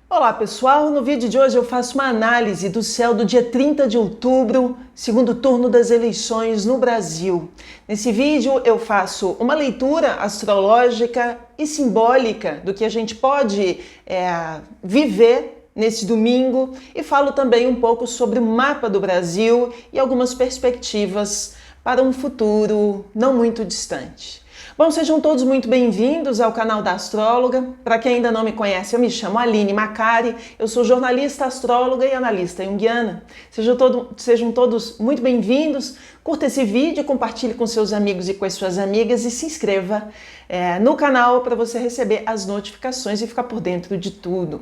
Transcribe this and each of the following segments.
Olá pessoal, no vídeo de hoje eu faço uma análise do céu do dia 30 de outubro, segundo turno das eleições no Brasil. Nesse vídeo eu faço uma leitura astrológica e simbólica do que a gente pode viver nesse domingo e falo também um pouco sobre o mapa do Brasil e algumas perspectivas para um futuro não muito distante. Bom, sejam todos muito bem-vindos ao canal da Astróloga. Para quem ainda não me conhece, eu me chamo Aline Macari, eu sou jornalista, astróloga e analista junguiana. Sejam todos muito bem-vindos, curta esse vídeo, compartilhe com seus amigos e com as suas amigas e se inscreva no canal para você receber as notificações e ficar por dentro de tudo.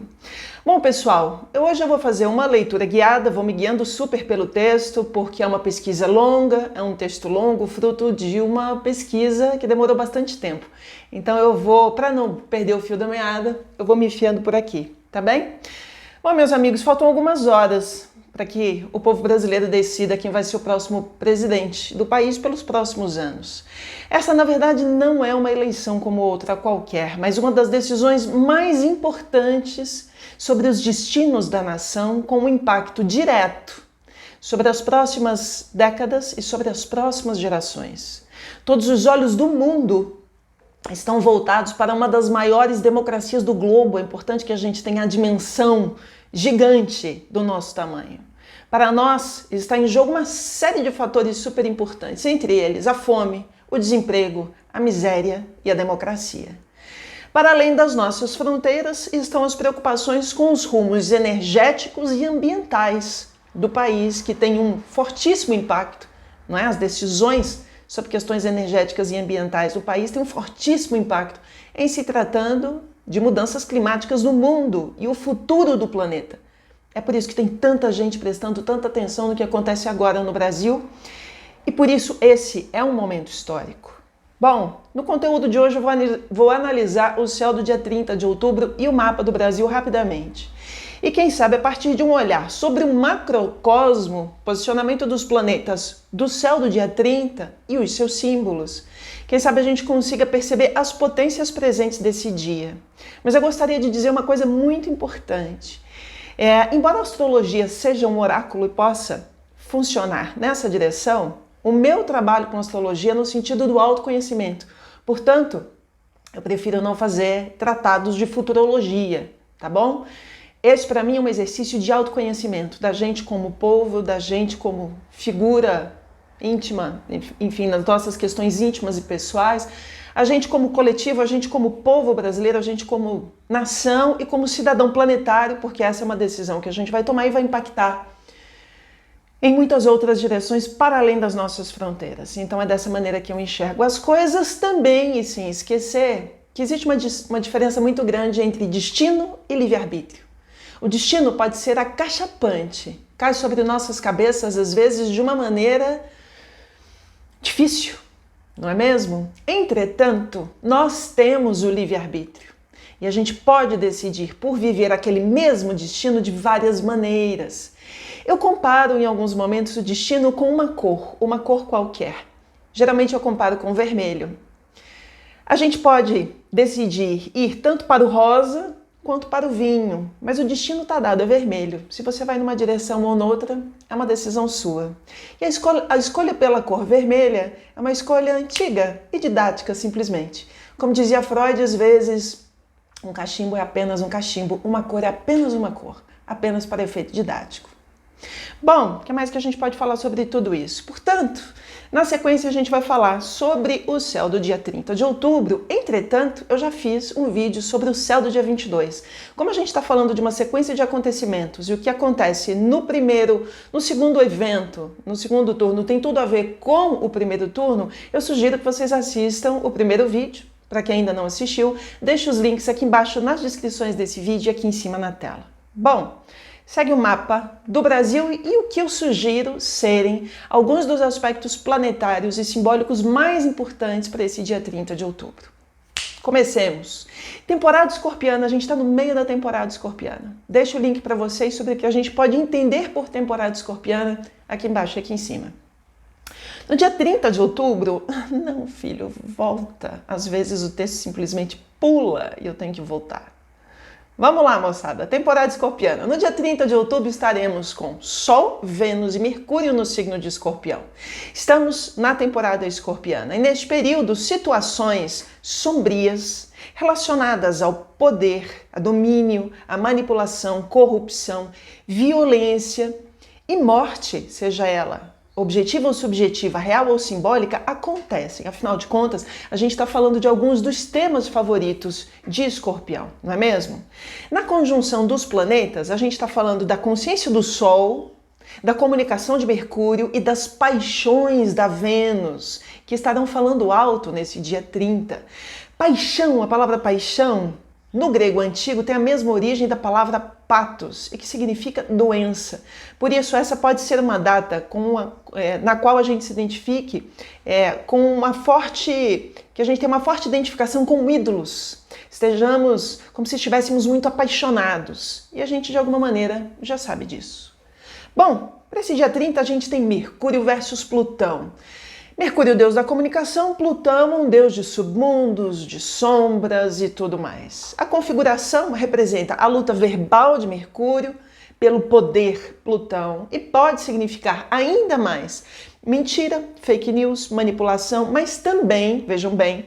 Bom, pessoal, hoje eu vou fazer uma leitura guiada, vou me guiando super pelo texto, porque é uma pesquisa longa, é um texto longo, fruto de uma pesquisa que demorou bastante tempo. Então eu vou, para não perder o fio da meada, eu vou me enfiando por aqui, tá bem? Bom, meus amigos, faltam algumas horas para que o povo brasileiro decida quem vai ser o próximo presidente do país pelos próximos anos. Essa, na verdade, não é uma eleição como outra qualquer, mas uma das decisões mais importantes sobre os destinos da nação, com um impacto direto sobre as próximas décadas e sobre as próximas gerações. Todos os olhos do mundo estão voltados para uma das maiores democracias do globo. É importante que a gente tenha a dimensão gigante do nosso tamanho. Para nós, está em jogo uma série de fatores super importantes, entre eles a fome, o desemprego, a miséria e a democracia. Para além das nossas fronteiras, estão as preocupações com os rumos energéticos e ambientais do país, que tem um fortíssimo impacto, não é? As decisões sobre questões energéticas e ambientais do país têm um fortíssimo impacto em se tratando de mudanças climáticas no mundo e o futuro do planeta. É por isso que tem tanta gente prestando tanta atenção no que acontece agora no Brasil e por isso esse é um momento histórico. Bom, no conteúdo de hoje eu vou analisar o céu do dia 30 de outubro e o mapa do Brasil rapidamente. E quem sabe a partir de um olhar sobre o macrocosmo, posicionamento dos planetas do céu do dia 30 e os seus símbolos, quem sabe a gente consiga perceber as potências presentes desse dia. Mas eu gostaria de dizer uma coisa muito importante. Embora a astrologia seja um oráculo e possa funcionar nessa direção, o meu trabalho com astrologia é no sentido do autoconhecimento. Portanto, eu prefiro não fazer tratados de futurologia, tá bom? Esse, para mim, é um exercício de autoconhecimento da gente como povo, da gente como figura íntima, enfim, nas nossas questões íntimas e pessoais, a gente como coletivo, a gente como povo brasileiro, a gente como nação e como cidadão planetário, porque essa é uma decisão que a gente vai tomar e vai impactar em muitas outras direções para além das nossas fronteiras. Então é dessa maneira que eu enxergo as coisas também, e sem esquecer que existe uma diferença muito grande entre destino e livre-arbítrio. O destino pode ser acachapante, cai sobre nossas cabeças às vezes de uma maneira difícil, não é mesmo? Entretanto, nós temos o livre-arbítrio e a gente pode decidir por viver aquele mesmo destino de várias maneiras. Eu comparo em alguns momentos o destino com uma cor qualquer. Geralmente eu comparo com o vermelho. A gente pode decidir ir tanto para o rosa quanto para o vinho, mas o destino está dado, é vermelho. Se você vai numa direção ou noutra, é uma decisão sua. E a escolha pela cor vermelha é uma escolha antiga e didática, simplesmente. Como dizia Freud, às vezes, um cachimbo é apenas um cachimbo, uma cor é apenas uma cor, apenas para efeito didático. Bom, o que mais que a gente pode falar sobre tudo isso? Portanto, na sequência a gente vai falar sobre o céu do dia 30 de outubro. Entretanto, eu já fiz um vídeo sobre o céu do dia 22. Como a gente está falando de uma sequência de acontecimentos e o que acontece no segundo evento, no segundo turno, tem tudo a ver com o primeiro turno, eu sugiro que vocês assistam o primeiro vídeo. Para quem ainda não assistiu, deixo os links aqui embaixo nas descrições desse vídeo e aqui em cima na tela. Bom, segue o mapa do Brasil e o que eu sugiro serem alguns dos aspectos planetários e simbólicos mais importantes para esse dia 30 de outubro. Comecemos. Temporada escorpiana, a gente está no meio da temporada escorpiana. Deixo o link para vocês sobre o que a gente pode entender por temporada escorpiana aqui embaixo e aqui em cima. No dia 30 de outubro, não filho, volta. Às vezes o texto simplesmente pula e eu tenho que voltar. Vamos lá, moçada. Temporada escorpiana. No dia 30 de outubro estaremos com Sol, Vênus e Mercúrio no signo de Escorpião. Estamos na temporada escorpiana e neste período situações sombrias relacionadas ao poder, a domínio, a manipulação, corrupção, violência e morte, seja ela objetiva ou subjetiva, real ou simbólica, acontecem. Afinal de contas, a gente está falando de alguns dos temas favoritos de Escorpião, não é mesmo? Na conjunção dos planetas, a gente está falando da consciência do Sol, da comunicação de Mercúrio e das paixões da Vênus, que estarão falando alto nesse dia 30. Paixão, a palavra paixão, no grego antigo, tem a mesma origem da palavra patos, e que significa doença. Por isso, essa pode ser uma data na qual a gente se identifique que a gente tem uma forte identificação com ídolos. Estejamos como se estivéssemos muito apaixonados. E a gente, de alguma maneira, já sabe disso. Bom, para esse dia 30, a gente tem Mercúrio versus Plutão. Mercúrio, deus da comunicação, Plutão, um deus de submundos, de sombras e tudo mais. A configuração representa a luta verbal de Mercúrio pelo poder Plutão e pode significar ainda mais mentira, fake news, manipulação, mas também, vejam bem,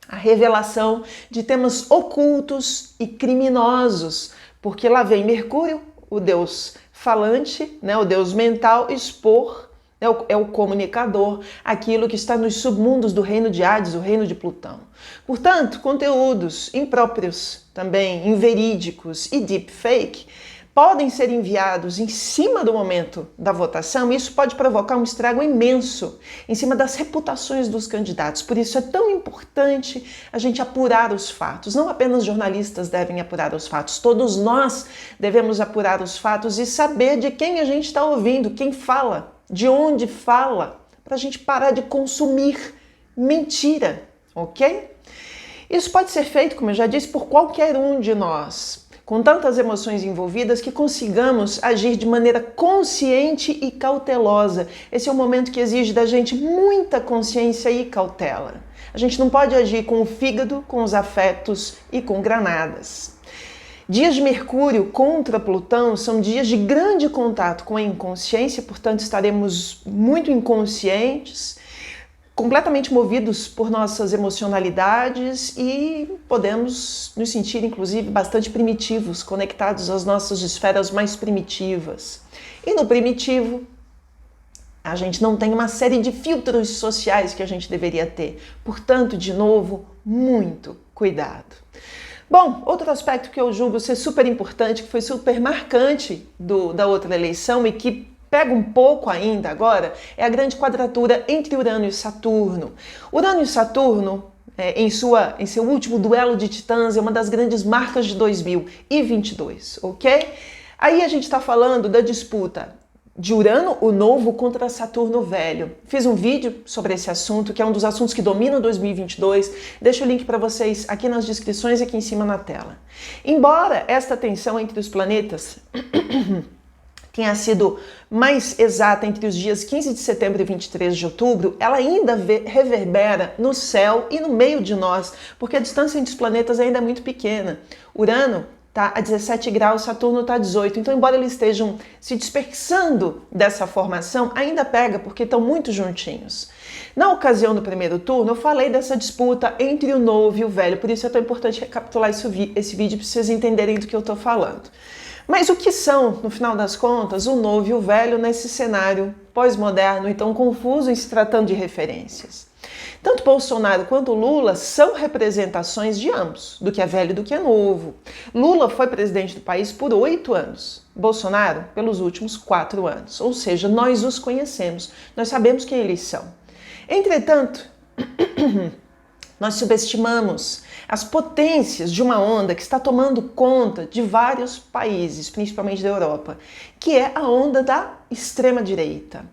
a revelação de temas ocultos e criminosos, porque lá vem Mercúrio, o deus falante, o deus mental, expor. É o comunicador, aquilo que está nos submundos do reino de Hades, o reino de Plutão. Portanto, conteúdos impróprios, também inverídicos e deepfake podem ser enviados em cima do momento da votação e isso pode provocar um estrago imenso em cima das reputações dos candidatos. Por isso é tão importante a gente apurar os fatos. Não apenas jornalistas devem apurar os fatos, todos nós devemos apurar os fatos e saber de quem a gente está ouvindo, quem fala. De onde fala, para a gente parar de consumir mentira, ok? Isso pode ser feito, como eu já disse, por qualquer um de nós, com tantas emoções envolvidas que consigamos agir de maneira consciente e cautelosa. Esse é um momento que exige da gente muita consciência e cautela. A gente não pode agir com o fígado, com os afetos e com granadas. Dias de Mercúrio contra Plutão são dias de grande contato com a inconsciência, portanto estaremos muito inconscientes, completamente movidos por nossas emocionalidades e podemos nos sentir, inclusive, bastante primitivos, conectados às nossas esferas mais primitivas. E no primitivo, a gente não tem uma série de filtros sociais que a gente deveria ter. Portanto, de novo, muito cuidado. Bom, outro aspecto que eu julgo ser super importante, que foi super marcante da outra eleição e que pega um pouco ainda agora, é a grande quadratura entre Urano e Saturno. Urano e Saturno, em seu último duelo de titãs, é uma das grandes marcas de 2022, ok? Aí a gente está falando da disputa de Urano, o novo, contra Saturno, o velho. Fiz um vídeo sobre esse assunto, que é um dos assuntos que dominam 2022. Deixo o link para vocês aqui nas descrições e aqui em cima na tela. Embora esta tensão entre os planetas tenha sido mais exata entre os dias 15 de setembro e 23 de outubro, ela ainda reverbera no céu e no meio de nós, porque a distância entre os planetas ainda é muito pequena. Urano está a 17 graus, Saturno está a 18. Então, embora eles estejam se dispersando dessa formação, ainda pega porque estão muito juntinhos. Na ocasião do primeiro turno, eu falei dessa disputa entre o novo e o velho, por isso é tão importante recapitular esse vídeo para vocês entenderem do que eu estou falando. Mas o que são, no final das contas, o novo e o velho nesse cenário pós-moderno e tão confuso em se tratando de referências? Tanto Bolsonaro quanto Lula são representações de ambos, do que é velho e do que é novo. Lula foi presidente do país por 8 anos, Bolsonaro pelos últimos 4 anos. Ou seja, nós os conhecemos, nós sabemos quem eles são. Entretanto, nós subestimamos as potências de uma onda que está tomando conta de vários países, principalmente da Europa, que é a onda da extrema-direita.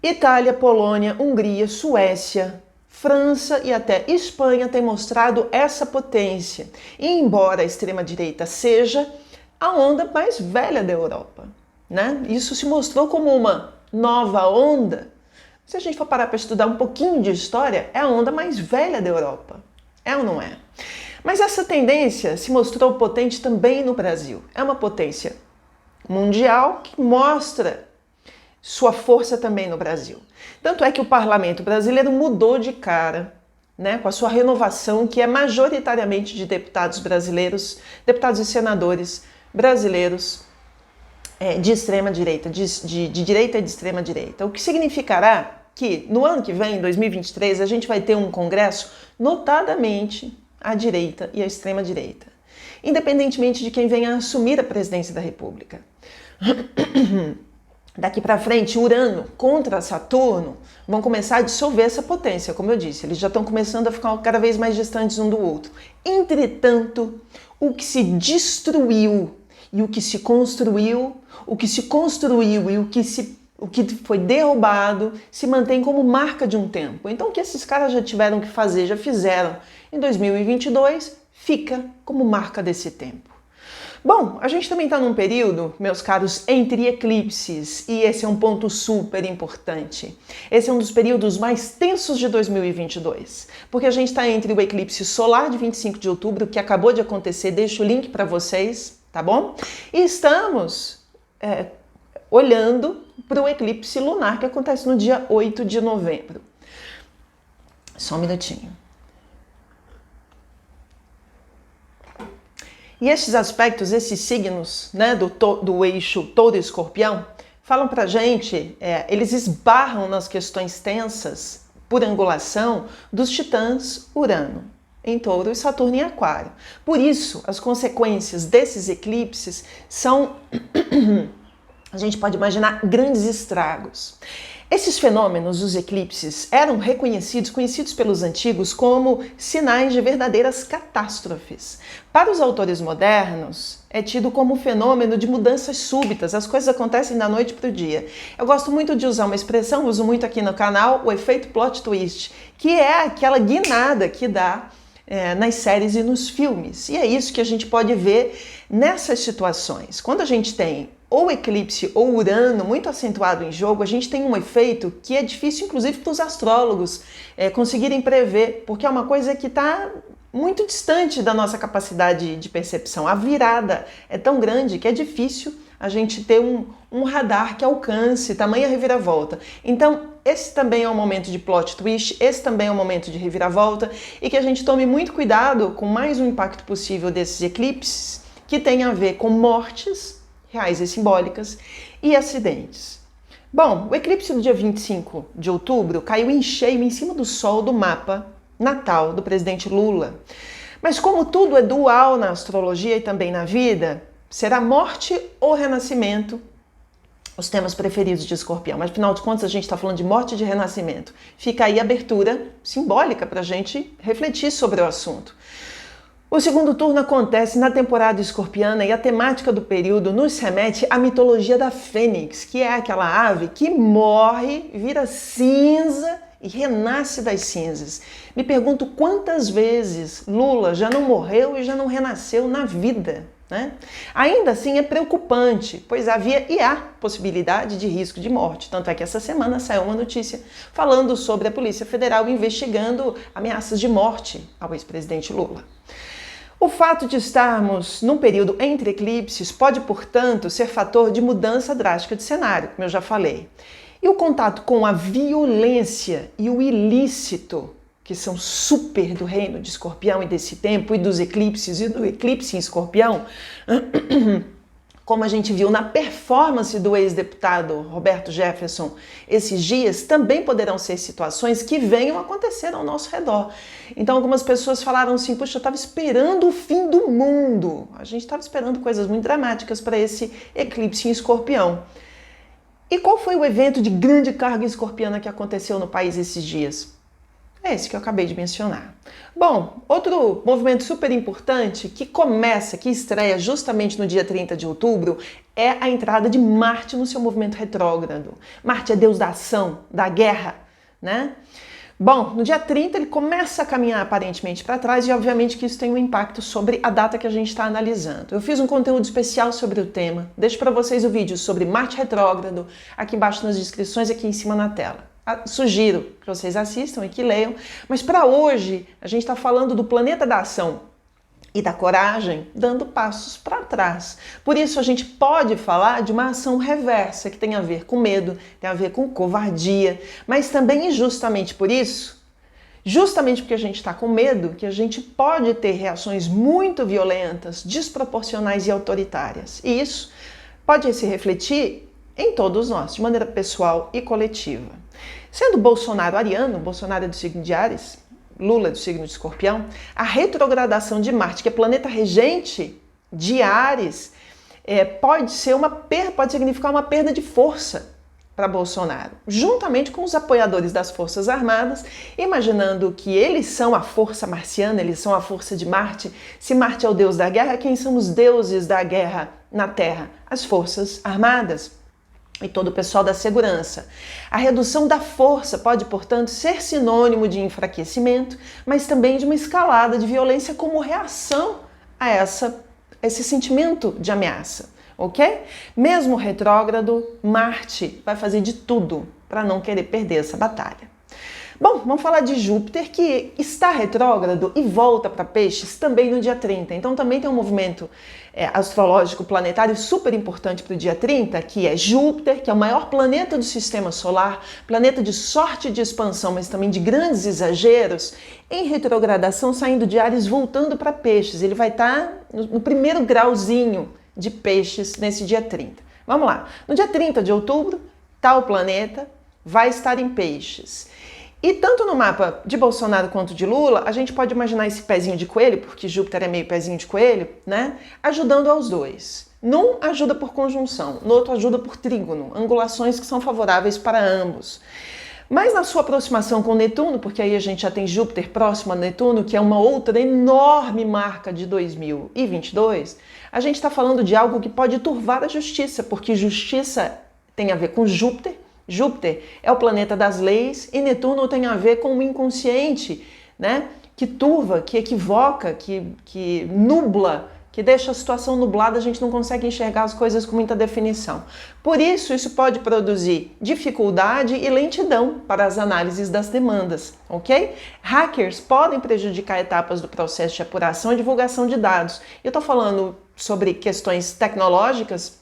Itália, Polônia, Hungria, Suécia, França e até Espanha têm mostrado essa potência. E embora a extrema-direita seja a onda mais velha da Europa, né? Isso se mostrou como uma nova onda. Se a gente for parar para estudar um pouquinho de história, é a onda mais velha da Europa. É ou não é? Mas essa tendência se mostrou potente também no Brasil. É uma potência mundial que mostra sua força também no Brasil. Tanto é que o parlamento brasileiro mudou de cara, né, com a sua renovação, que é majoritariamente de deputados brasileiros, deputados e senadores brasileiros de extrema direita, de direita e de extrema direita. O que significará que no ano que vem, em 2023, a gente vai ter um Congresso notadamente à direita e à extrema direita, independentemente de quem venha a assumir a presidência da República. Daqui para frente, Urano contra Saturno vão começar a dissolver essa potência, como eu disse. Eles já estão começando a ficar cada vez mais distantes um do outro. Entretanto, o que se destruiu e o que se construiu, e o que foi derrubado se mantém como marca de um tempo. Então, o que esses caras já tiveram que fazer, já fizeram em 2022, fica como marca desse tempo. Bom, a gente também está num período, meus caros, entre eclipses, e esse é um ponto super importante. Esse é um dos períodos mais tensos de 2022, porque a gente está entre o eclipse solar de 25 de outubro, que acabou de acontecer, deixo o link para vocês, tá bom? E estamos olhando para o eclipse lunar, que acontece no dia 8 de novembro. Só um minutinho. E esses aspectos, esses signos, né, do eixo touro e escorpião, falam pra gente, eles esbarram nas questões tensas, por angulação, dos titãs Urano em touro e Saturno em aquário. Por isso, as consequências desses eclipses são, a gente pode imaginar, grandes estragos. Esses fenômenos, os eclipses, eram conhecidos pelos antigos como sinais de verdadeiras catástrofes. Para os autores modernos, é tido como um fenômeno de mudanças súbitas, as coisas acontecem da noite para o dia. Eu gosto muito de usar uma expressão, uso muito aqui no canal, o efeito plot twist, que é aquela guinada que dá nas séries e nos filmes. E é isso que a gente pode ver nessas situações. Quando a gente tem ou eclipse ou Urano muito acentuado em jogo, a gente tem um efeito que é difícil, inclusive, para os astrólogos conseguirem prever, porque é uma coisa que está muito distante da nossa capacidade de percepção. A virada é tão grande que é difícil a gente ter um radar que alcance tamanha reviravolta. Então, esse também é um momento de plot twist, esse também é um momento de reviravolta, e que a gente tome muito cuidado com mais um impacto possível desses eclipses, que tem a ver com mortes reais e simbólicas e acidentes. Bom, o eclipse do dia 25 de outubro caiu em cheio em cima do Sol do mapa natal do presidente Lula. Mas como tudo é dual na astrologia e também na vida, será morte ou renascimento os temas preferidos de Escorpião. Mas, afinal de contas, a gente está falando de morte e de renascimento. Fica aí a abertura simbólica para a gente refletir sobre o assunto. O segundo turno acontece na temporada escorpiana e a temática do período nos remete à mitologia da Fênix, que é aquela ave que morre, vira cinza e renasce das cinzas. Me pergunto quantas vezes Lula já não morreu e já não renasceu na vida, né? Ainda assim é preocupante, pois havia e há possibilidade de risco de morte. Tanto é que essa semana saiu uma notícia falando sobre a Polícia Federal investigando ameaças de morte ao ex-presidente Lula. O fato de estarmos num período entre eclipses pode, portanto, ser fator de mudança drástica de cenário, como eu já falei. E o contato com a violência e o ilícito, que são super do reino de Escorpião e desse tempo, e dos eclipses e do eclipse em Escorpião, como a gente viu na performance do ex-deputado Roberto Jefferson esses dias, também poderão ser situações que venham acontecer ao nosso redor. Então algumas pessoas falaram assim, puxa, eu estava esperando o fim do mundo. A gente estava esperando coisas muito dramáticas para esse eclipse em Escorpião. E qual foi o evento de grande carga escorpiana que aconteceu no país esses dias? É esse que eu acabei de mencionar. Bom, outro movimento super importante que estreia justamente no dia 30 de outubro é a entrada de Marte no seu movimento retrógrado. Marte é deus da ação, da guerra, né? Bom, no dia 30 ele começa a caminhar aparentemente para trás e obviamente que isso tem um impacto sobre a data que a gente está analisando. Eu fiz um conteúdo especial sobre o tema, deixo para vocês o vídeo sobre Marte retrógrado aqui embaixo nas descrições, aqui em cima na tela. Sugiro que vocês assistam e que leiam, mas para hoje a gente está falando do planeta da ação, e da coragem, dando passos para trás. Por isso a gente pode falar de uma ação reversa, que tem a ver com medo, tem a ver com covardia, mas também e justamente por isso, justamente porque a gente está com medo, que a gente pode ter reações muito violentas, desproporcionais e autoritárias. E isso pode se refletir em todos nós, de maneira pessoal e coletiva. Sendo Bolsonaro ariano, Bolsonaro é do signo de Áries, Lula do signo de Escorpião, a retrogradação de Marte, que é planeta regente de Áries, pode significar uma perda de força para Bolsonaro, juntamente com os apoiadores das Forças Armadas, imaginando que eles são a força marciana, eles são a força de Marte. Se Marte é o deus da guerra, quem são os deuses da guerra na Terra? As Forças Armadas e todo o pessoal da segurança. A redução da força pode, portanto, ser sinônimo de enfraquecimento, mas também de uma escalada de violência como reação a esse sentimento de ameaça, ok? Mesmo retrógrado, Marte vai fazer de tudo para não querer perder essa batalha. Bom, vamos falar de Júpiter, que está retrógrado e volta para Peixes também no dia 30. Então também tem um movimento astrológico planetário super importante para o dia 30, que é Júpiter, que é o maior planeta do sistema solar, planeta de sorte e de expansão, mas também de grandes exageros, em retrogradação, saindo de Áries, voltando para Peixes. Ele vai estar no primeiro grauzinho de Peixes nesse dia 30. Vamos lá. No dia 30 de outubro, tal planeta vai estar em Peixes. E tanto no mapa de Bolsonaro quanto de Lula, a gente pode imaginar esse pezinho de coelho, porque Júpiter é meio pezinho de coelho, né? Ajudando aos dois. Num ajuda por conjunção, no outro ajuda por trígono, angulações que são favoráveis para ambos. Mas na sua aproximação com Netuno, porque aí a gente já tem Júpiter próximo a Netuno, que é uma outra enorme marca de 2022, a gente está falando de algo que pode turvar a justiça, porque justiça tem a ver com Júpiter. Júpiter é o planeta das leis e Netuno tem a ver com o inconsciente, né? Que turva, que equivoca, que nubla, que deixa a situação nublada, a gente não consegue enxergar as coisas com muita definição. Por isso pode produzir dificuldade e lentidão para as análises das demandas, ok? Hackers podem prejudicar etapas do processo de apuração e divulgação de dados. Eu estou falando sobre questões tecnológicas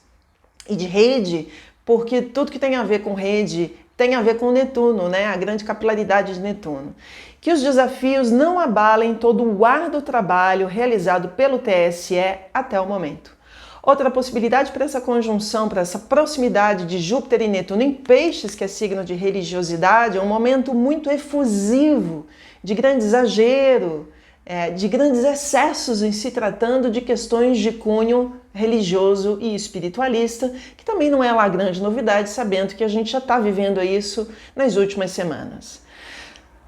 e de rede, porque tudo que tem a ver com rede tem a ver com Netuno, né? A grande capilaridade de Netuno. Que os desafios não abalem todo o árduo trabalho realizado pelo TSE até o momento. Outra possibilidade para essa conjunção, para essa proximidade de Júpiter e Netuno em Peixes, que é signo de religiosidade, é um momento muito efusivo, de grande exagero, de grandes excessos em se tratando de questões de cunho religioso e espiritualista, que também não é lá grande novidade, sabendo que a gente já está vivendo isso nas últimas semanas.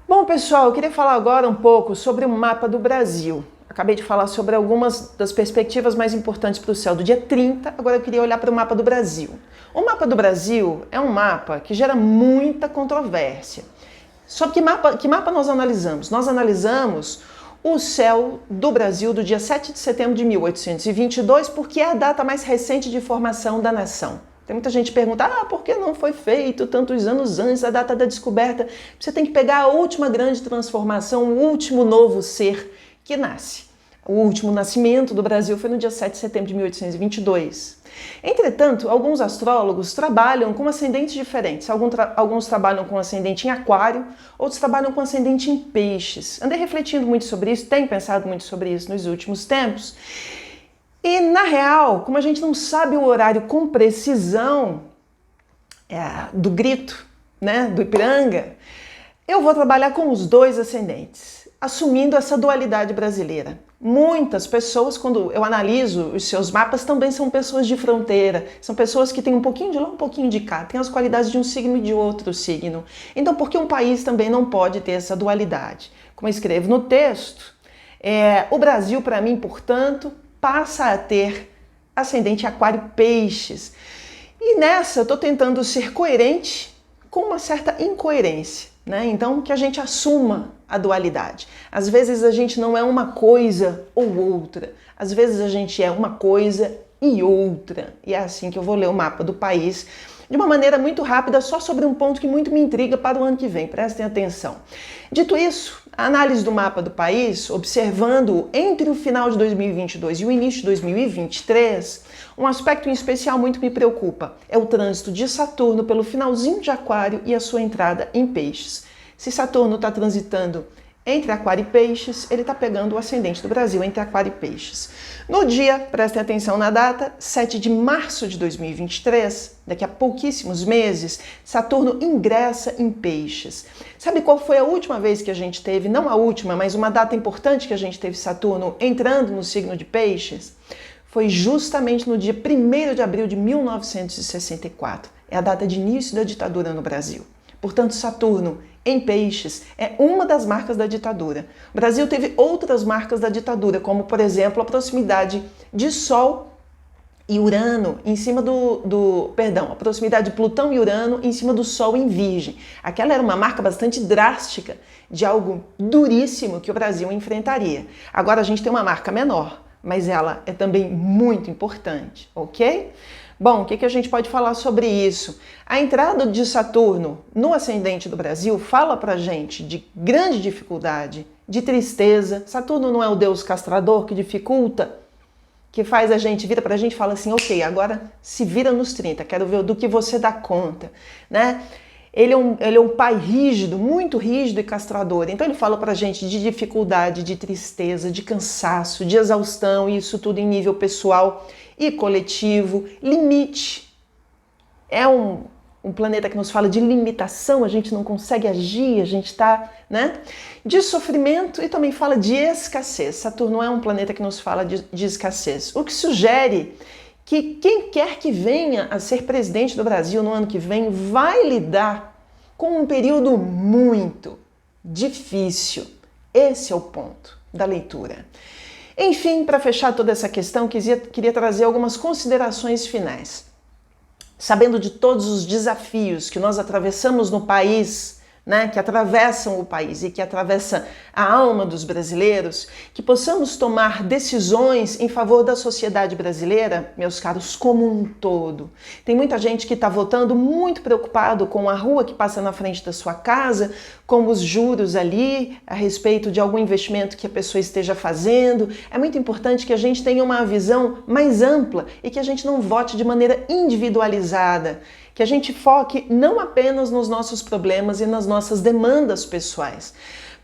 Bom, pessoal, eu queria falar agora um pouco sobre o mapa do Brasil. Acabei de falar sobre algumas das perspectivas mais importantes para o céu do dia 30, agora eu queria olhar para o mapa do Brasil. O mapa do Brasil é um mapa que gera muita controvérsia. Sobre que mapa nós analisamos? Nós analisamos o céu do Brasil do dia 7 de setembro de 1822, porque é a data mais recente de formação da nação. Tem muita gente que pergunta, por que não foi feito tantos anos antes da data da descoberta? Você tem que pegar a última grande transformação, o último novo ser que nasce. O último nascimento do Brasil foi no dia 7 de setembro de 1822. Entretanto, alguns astrólogos trabalham com ascendentes diferentes. Alguns trabalham com ascendente em Aquário, outros trabalham com ascendente em Peixes. Andei refletindo muito sobre isso, tenho pensado muito sobre isso nos últimos tempos. E, na real, como a gente não sabe o horário com precisão do grito, né, do Ipiranga, eu vou trabalhar com os dois ascendentes, assumindo essa dualidade brasileira. Muitas pessoas, quando eu analiso os seus mapas, também são pessoas de fronteira, são pessoas que têm um pouquinho de lá, um pouquinho de cá, têm as qualidades de um signo e de outro signo. Então, por que um país também não pode ter essa dualidade? Como eu escrevo no texto, o Brasil, para mim, portanto, passa a ter ascendente Aquário Peixes. E nessa eu estou tentando ser coerente com uma certa incoerência, né? Então, que a gente assuma a dualidade. Às vezes a gente não é uma coisa ou outra. Às vezes a gente é uma coisa e outra. E é assim que eu vou ler o mapa do país, de uma maneira muito rápida, só sobre um ponto que muito me intriga para o ano que vem. Prestem atenção. Dito isso, a análise do mapa do país, observando entre o final de 2022 e o início de 2023, um aspecto em especial muito me preocupa. É o trânsito de Saturno pelo finalzinho de Aquário e a sua entrada em Peixes. Se Saturno está transitando entre Aquário e Peixes, ele está pegando o ascendente do Brasil entre Aquário e Peixes. No dia, prestem atenção na data, 7 de março de 2023, daqui a pouquíssimos meses, Saturno ingressa em Peixes. Sabe qual foi a última vez que a gente teve, não a última, mas uma data importante que a gente teve Saturno entrando no signo de Peixes? Foi justamente no dia 1º de abril de 1964. É a data de início da ditadura no Brasil. Portanto, Saturno em Peixes é uma das marcas da ditadura. O Brasil teve outras marcas da ditadura, como, por exemplo, a proximidade de Sol e Urano em cima a proximidade de Plutão e Urano em cima do Sol em Virgem. Aquela era uma marca bastante drástica de algo duríssimo que o Brasil enfrentaria. Agora a gente tem uma marca menor, mas ela é também muito importante, ok? Bom, o que a gente pode falar sobre isso? A entrada de Saturno no ascendente do Brasil fala pra gente de grande dificuldade, de tristeza. Saturno não é o deus castrador que dificulta, que faz a gente, vira pra gente e fala assim, ok, agora se vira nos 30, quero ver do que você dá conta, né? Ele é um pai rígido, muito rígido e castrador. Então ele fala pra gente de dificuldade, de tristeza, de cansaço, de exaustão, e isso tudo em nível pessoal e coletivo. Limite. É um planeta que nos fala de limitação, a gente não consegue agir, a gente está, né? De sofrimento, e também fala de escassez. Saturno é um planeta que nos fala de escassez. O que sugere que quem quer que venha a ser presidente do Brasil no ano que vem vai lidar com um período muito difícil. Esse é o ponto da leitura. Enfim, para fechar toda essa questão, queria trazer algumas considerações finais. Sabendo de todos os desafios que nós atravessamos no país, né, que atravessam o país e que atravessa a alma dos brasileiros, que possamos tomar decisões em favor da sociedade brasileira, meus caros, como um todo. Tem muita gente que está votando muito preocupado com a rua que passa na frente da sua casa, com os juros ali, a respeito de algum investimento que a pessoa esteja fazendo. É muito importante que a gente tenha uma visão mais ampla e que a gente não vote de maneira individualizada, que a gente foque não apenas nos nossos problemas e nas nossas demandas pessoais,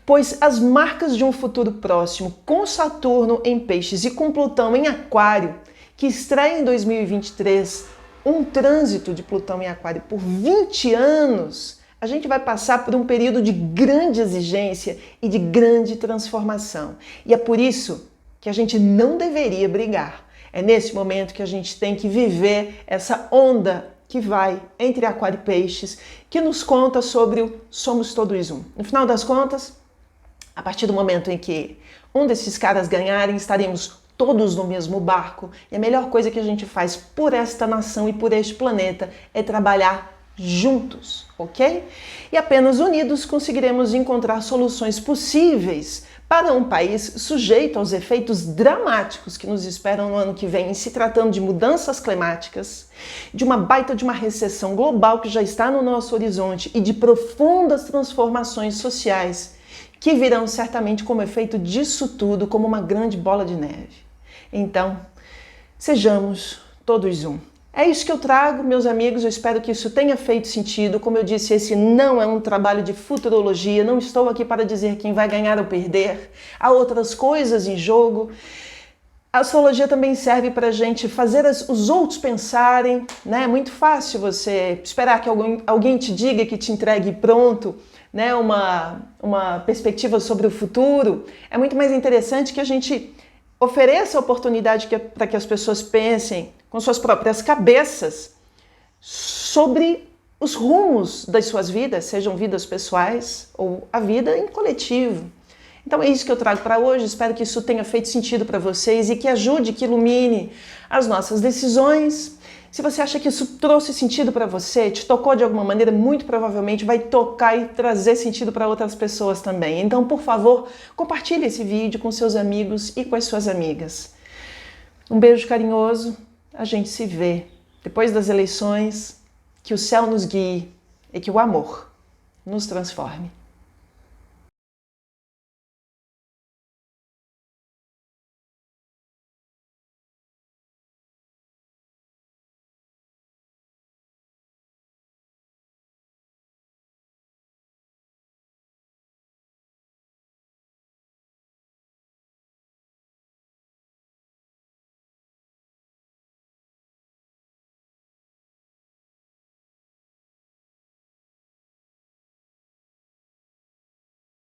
pois as marcas de um futuro próximo, com Saturno em Peixes e com Plutão em Aquário, que estreia em 2023 um trânsito de Plutão em Aquário por 20 anos, a gente vai passar por um período de grande exigência e de grande transformação. E é por isso que a gente não deveria brigar. É nesse momento que a gente tem que viver essa onda que vai entre Aquário e Peixes, que nos conta sobre o somos todos um. No final das contas, a partir do momento em que um desses caras ganharem, estaremos todos no mesmo barco, e a melhor coisa que a gente faz por esta nação e por este planeta é trabalhar juntos, ok? E apenas unidos conseguiremos encontrar soluções possíveis para um país sujeito aos efeitos dramáticos que nos esperam no ano que vem, se tratando de mudanças climáticas, de uma baita de uma recessão global que já está no nosso horizonte e de profundas transformações sociais que virão certamente como efeito disso tudo, como uma grande bola de neve. Então, sejamos todos um. É isso que eu trago, meus amigos, eu espero que isso tenha feito sentido. Como eu disse, esse não é um trabalho de futurologia, não estou aqui para dizer quem vai ganhar ou perder. Há outras coisas em jogo. A astrologia também serve para a gente fazer os outros pensarem, né? É muito fácil você esperar que alguém te diga, que te entregue pronto, né? Uma perspectiva sobre o futuro. É muito mais interessante que a gente ofereça a oportunidade para que as pessoas pensem com suas próprias cabeças sobre os rumos das suas vidas, sejam vidas pessoais ou a vida em coletivo. Então é isso que eu trago para hoje, espero que isso tenha feito sentido para vocês e que ajude, que ilumine as nossas decisões. Se você acha que isso trouxe sentido para você, te tocou de alguma maneira, muito provavelmente vai tocar e trazer sentido para outras pessoas também. Então, por favor, compartilhe esse vídeo com seus amigos e com as suas amigas. Um beijo carinhoso, a gente se vê depois das eleições que o céu nos guie e que o amor nos transforme.